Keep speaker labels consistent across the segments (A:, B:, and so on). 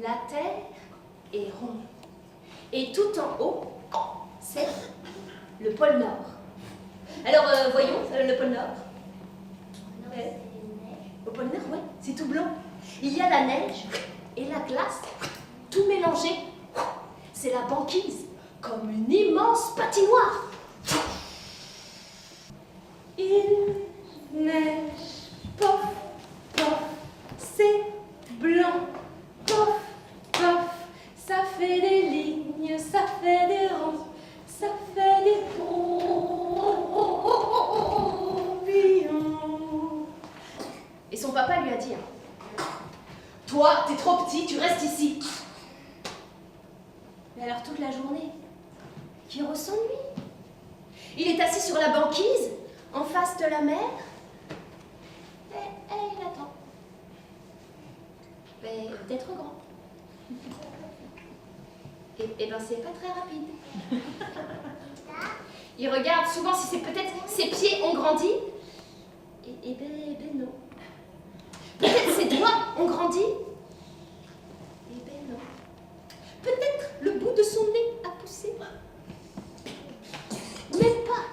A: La Terre est ronde. Et tout en haut, c'est le pôle Nord. Alors, voyons, le pôle Nord. Ouais. Au pôle Nord, ouais, c'est tout blanc. Il y a la neige et la glace, tout mélangé. C'est la banquise, comme une immense patinoire. Il neige, pof, pof, c'est blanc, pof, pof, ça fait des lignes, ça fait des ronds, ça fait des tourbillons. Et son papa lui a dit, toi, t'es trop petit, tu restes ici. Mais alors toute la journée, Kiro s'ennuie. Il est assis sur la banquise, en face de la mer, et il attend. Mais d'être grand. Et ben c'est pas très rapide. Il regarde souvent si c'est peut-être ses pieds ont grandi. Et ben non. Peut-être ses doigts ont grandi. Et ben non. Peut-être le bout de son nez a poussé. Mais pas.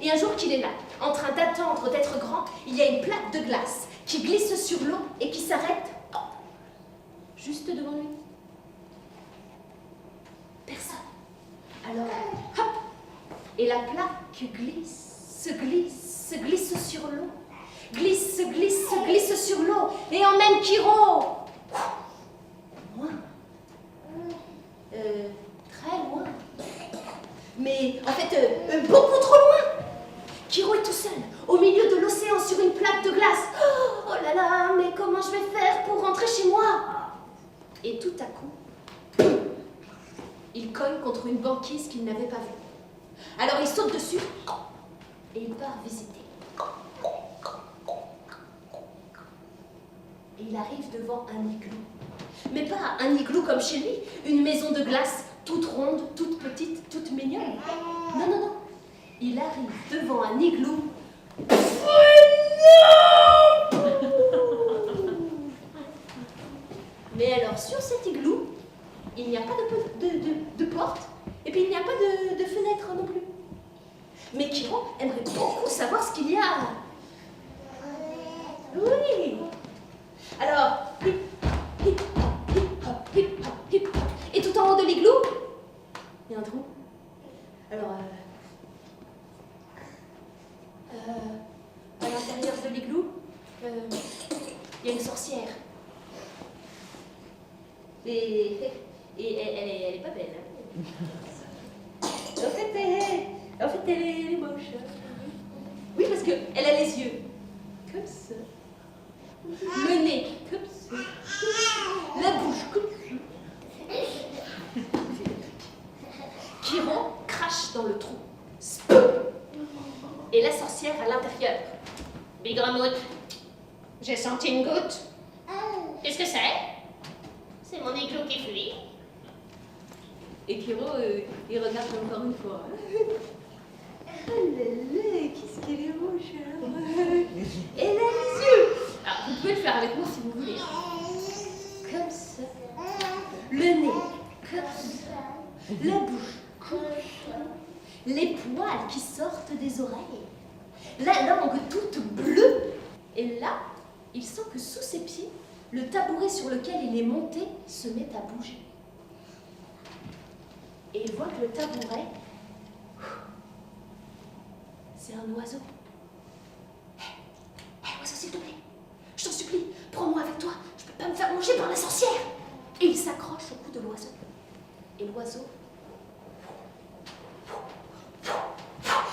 A: Et un jour qu'il est là, en train d'attendre d'être grand, il y a une plaque de glace qui glisse sur l'eau et qui s'arrête juste devant lui. Personne. Alors, hop! Et la plaque glisse sur l'eau. Glisse sur l'eau et emmène Kiro. Loin. Très loin. Mais en fait, beaucoup trop loin. Kiro est tout seul, au milieu de l'océan, sur une plaque de glace. Oh là là, mais comment je vais faire pour rentrer chez moi? Et tout à coup, il cogne contre une banquise qu'il n'avait pas vue. Alors il saute dessus et il part visiter. Et il arrive devant un igloo. Mais pas un igloo comme chez lui, une maison de glace, toute ronde, toute petite, toute mignonne. Non, non, non. Il arrive devant un igloo. Mais alors, sur cet igloo, il n'y a pas de porte, et puis il n'y a pas de fenêtre non plus. Mais Kiro aimerait beaucoup savoir ce qu'il y a. Oui. Alors, hip, hip, hip, hop, hip, hop, hip, hop. Et tout en haut de l'igloo, il y a un trou. Alors, à l'intérieur de l'igloo, il y a une sorcière. Et elle est pas belle. Hein. En fait, elle est moche. Oui, parce qu'elle a les yeux comme ça. Le nez comme ça. La bouche comme ça. Kiro crache dans le trou. Et la sorcière à l'intérieur. Bigramout, j'ai senti une goutte. Qu'est-ce que c'est? C'est mon igloo qui fuit. Et Kiro, il regarde encore une fois. Oh là là, qu'est-ce qu'elle est moche alors. Elle a les yeux. Alors, vous pouvez le faire avec moi si vous voulez. Comme ça. Le nez, comme ça. La bouche, comme ça. Les poils qui sortent des oreilles. La langue toute bleue. Et là, il sent que sous ses pieds, le tabouret sur lequel il est monté se met à bouger. Et il voit que le tabouret, c'est un oiseau. Hé, oiseau, s'il te plaît, je t'en supplie, prends-moi avec toi, je peux pas me faire manger par la sorcière. Et il s'accroche au cou de l'oiseau. Et l'oiseau,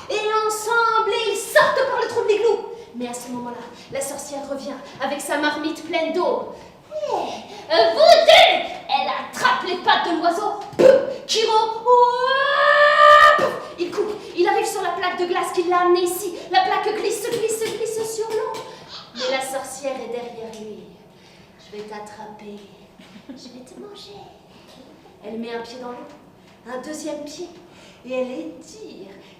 A: et ensemble, ils sortent par le trou de l'igloo. Mais à ce moment-là, la sorcière revient avec sa marmite pleine d'eau. Hey, vous deux! Elle attrape les pattes de l'oiseau. Kiro, il court, il arrive sur la plaque de glace qui l'a amené ici. La plaque glisse sur l'eau. Mais la sorcière est derrière lui. Je vais t'attraper. Je vais te manger. Elle met un pied dans l'eau, un deuxième pied. Et elle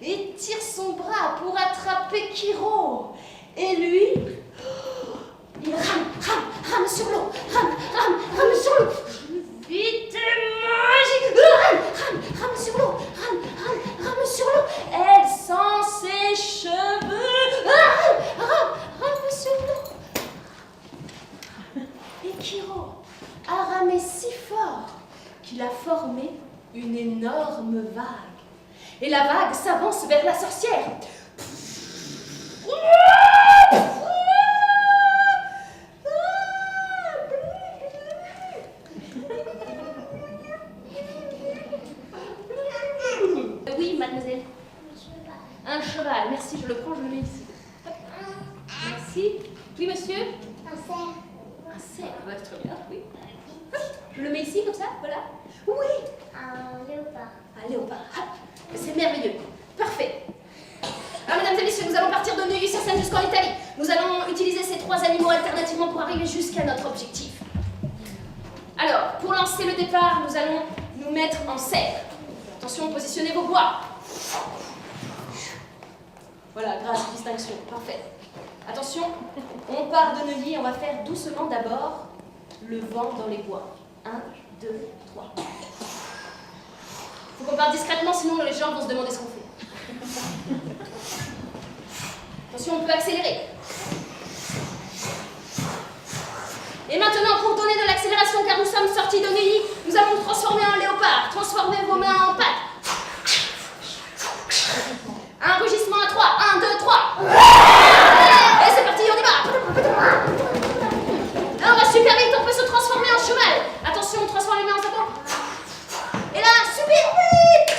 A: étire son bras pour attraper Kiro. Et lui, il rame sur l'eau, rame sur
B: Kiro a ramé si fort qu'il a formé une énorme vague. Et la vague s'avance vers la sorcière.
A: Oui, mademoiselle. Un cheval. Merci, je le prends, je le mets ici. Hop. Merci. Oui, monsieur?
C: Un cerf.
A: Un cerf, bah, très bien, oui. Hop. Je le mets ici, comme ça, voilà. Oui.
C: Un léopard.
A: Un léopard. Hop. C'est merveilleux. Parfait. Alors, mesdames et messieurs, nous allons partir de Neuilly-sur-Seine jusqu'en Italie. Nous allons utiliser ces 3 animaux alternativement pour arriver jusqu'à notre objectif. Alors, pour lancer le départ, nous allons nous mettre en serre. Attention, positionnez vos bois. Voilà, grâce, distinction, parfait. Attention, on part de Neuilly, on va faire doucement d'abord le vent dans les bois. 1, 2, 3. Faut qu'on parte discrètement, sinon les gens vont se demander ce qu'on fait. Attention, on peut accélérer. Et maintenant, pour donner de l'accélération, car nous sommes sortis de Neuilly, nous allons nous transformer en léopard. Transformez vos mains en pattes. Un rugissement à 3. 1, 2, 3. Et c'est parti, on y va. Là, on va super vite, on peut se transformer en cheval. Attention, on transforme les mains en sapin. Et là, super vite.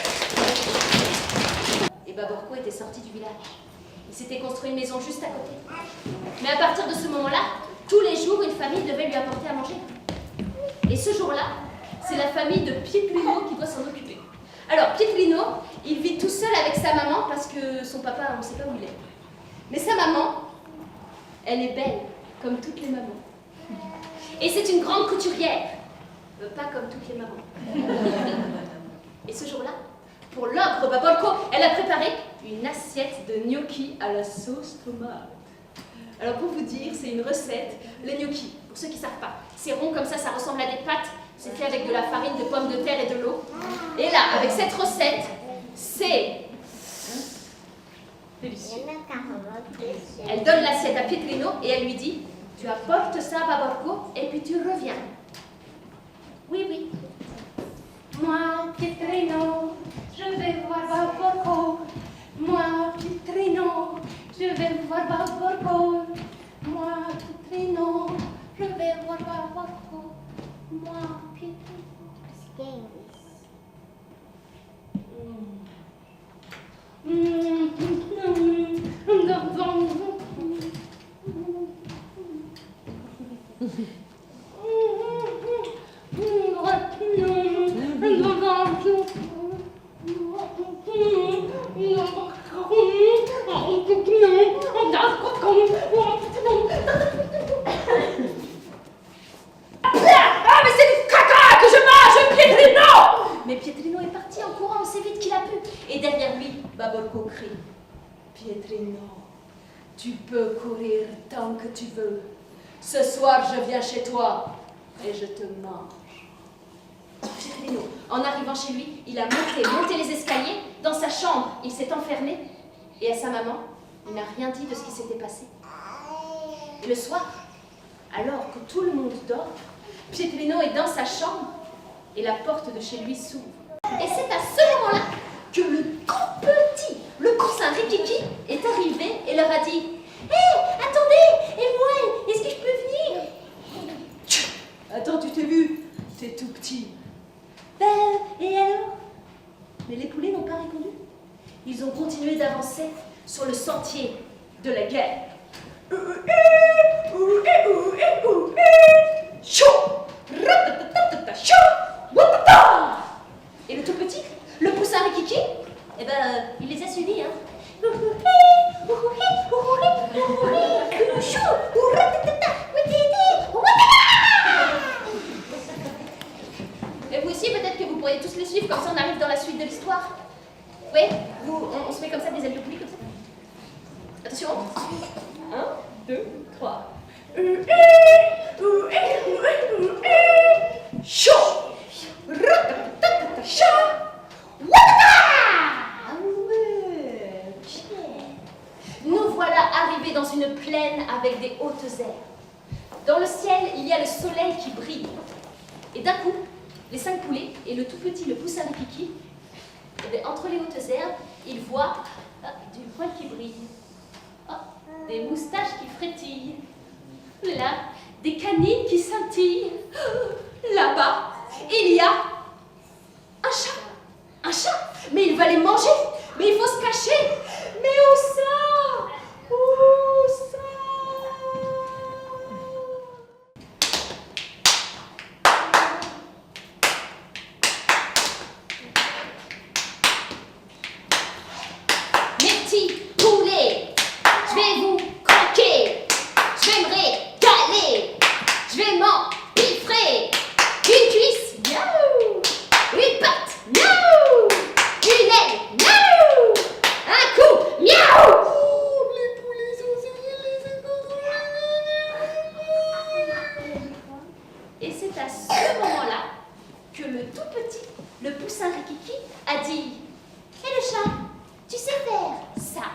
A: Et Baborco était sorti du village. Il s'était construit une maison juste à côté. Mais à partir de ce moment-là, tous les jours, une famille devait lui apporter à manger. Et ce jour-là, c'est la famille de Pietrino qui doit s'en occuper. Alors, Pietrino, il vit tout seul avec sa maman parce que son papa, on ne sait pas où il est. Mais sa maman, elle est belle, comme toutes les mamans. Et c'est une grande couturière, pas comme toutes les mamans. Et ce jour-là, pour l'ogre Babolco, elle a préparé une assiette de gnocchi à la sauce tomate. Alors pour vous dire, c'est une recette, les gnocchis, pour ceux qui ne savent pas. C'est rond comme ça ressemble à des pâtes. C'est fait avec de la farine, de pommes de terre et de l'eau. Et là, avec cette recette, c'est délicieux. Elle donne l'assiette à Pietrino et elle lui dit, tu apportes ça à Baborco et puis tu reviens. Oui, oui.
B: Moi, Pietrino, je vais voir Baborco. Moi, Pietrino, je vais voir Baborco. Moi, Pietrino, je vais voir Baborco. Moi, Pietrino.
A: Ah, mais c'est du caca que je mange, Pietrino! Mais Pietrino est parti en courant aussi vite qu'il a pu. Et derrière lui, Babolco crie, Pietrino, tu peux courir tant que tu veux. Ce soir, je viens chez toi et je te mange. Pietrino, en arrivant chez lui, il a monté les escaliers. Dans sa chambre, il s'est enfermé. Et à sa maman, il n'a rien dit de ce qui s'était passé. Et le soir, alors que tout le monde dort, Pietrino est dans sa chambre et la porte de chez lui s'ouvre. Et c'est à ce moment-là que le tout petit, le coussin Rikiki, est arrivé et leur a dit « Hé, attendez, et moi, est-ce que je peux venir ?» Attends, tu t'es vu? T'es tout petit. Ben, et alors? Mais les poulets n'ont pas répondu. Ils ont continué d'avancer sur le sentier de la guerre. Et le tout petit, le poussin Rikiki, eh ben, il les a suivis, hein. Et vous aussi, peut-être que vous pourriez tous les suivre, comme ça on arrive dans la suite de l'histoire. Oui, on se met comme ça, des ailes de poulie, comme ça. Attention. 1, 2, 3. Chaud. Nous voilà arrivés dans une plaine avec des hautes herbes. Dans le
B: ciel, il y a le soleil qui brille. Et d'un coup, les 5 poulets et le tout petit, le poussin de Kiki, entre les hautes herbes, ils voient du poil qui brille, des moustaches qui frétillent, là, des canines qui scintillent. Là-bas, il y a un chat. Un chat. Mais il va les manger. Mais il faut se cacher. Mais où ça? Où ça? Mes petits poulets, je vais vous croquer. Je vais me régaler. Je vais m'empiffrer. Une cuisse, miaou. Une patte, miaou. Une aile, miaou. Un coup, miaou. Les poulets sont et c'est à ce moment-là que le tout petit, le poussin Rikiki, a dit: « Et le chat, tu sais faire ça ?»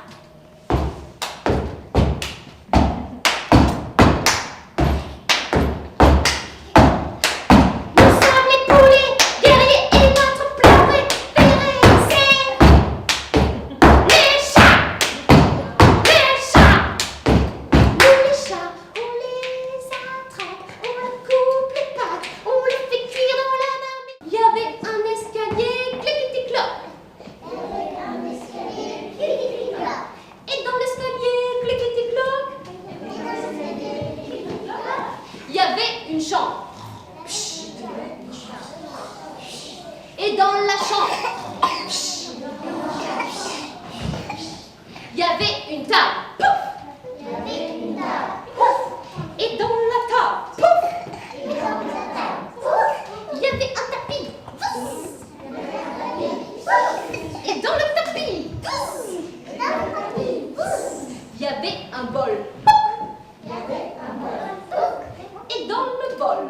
B: Une chambre. Et dans la chambre, il y avait une table. Et dans la table, il y avait un tapis. Et dans le tapis, il y avait un bol. Et dans le bol,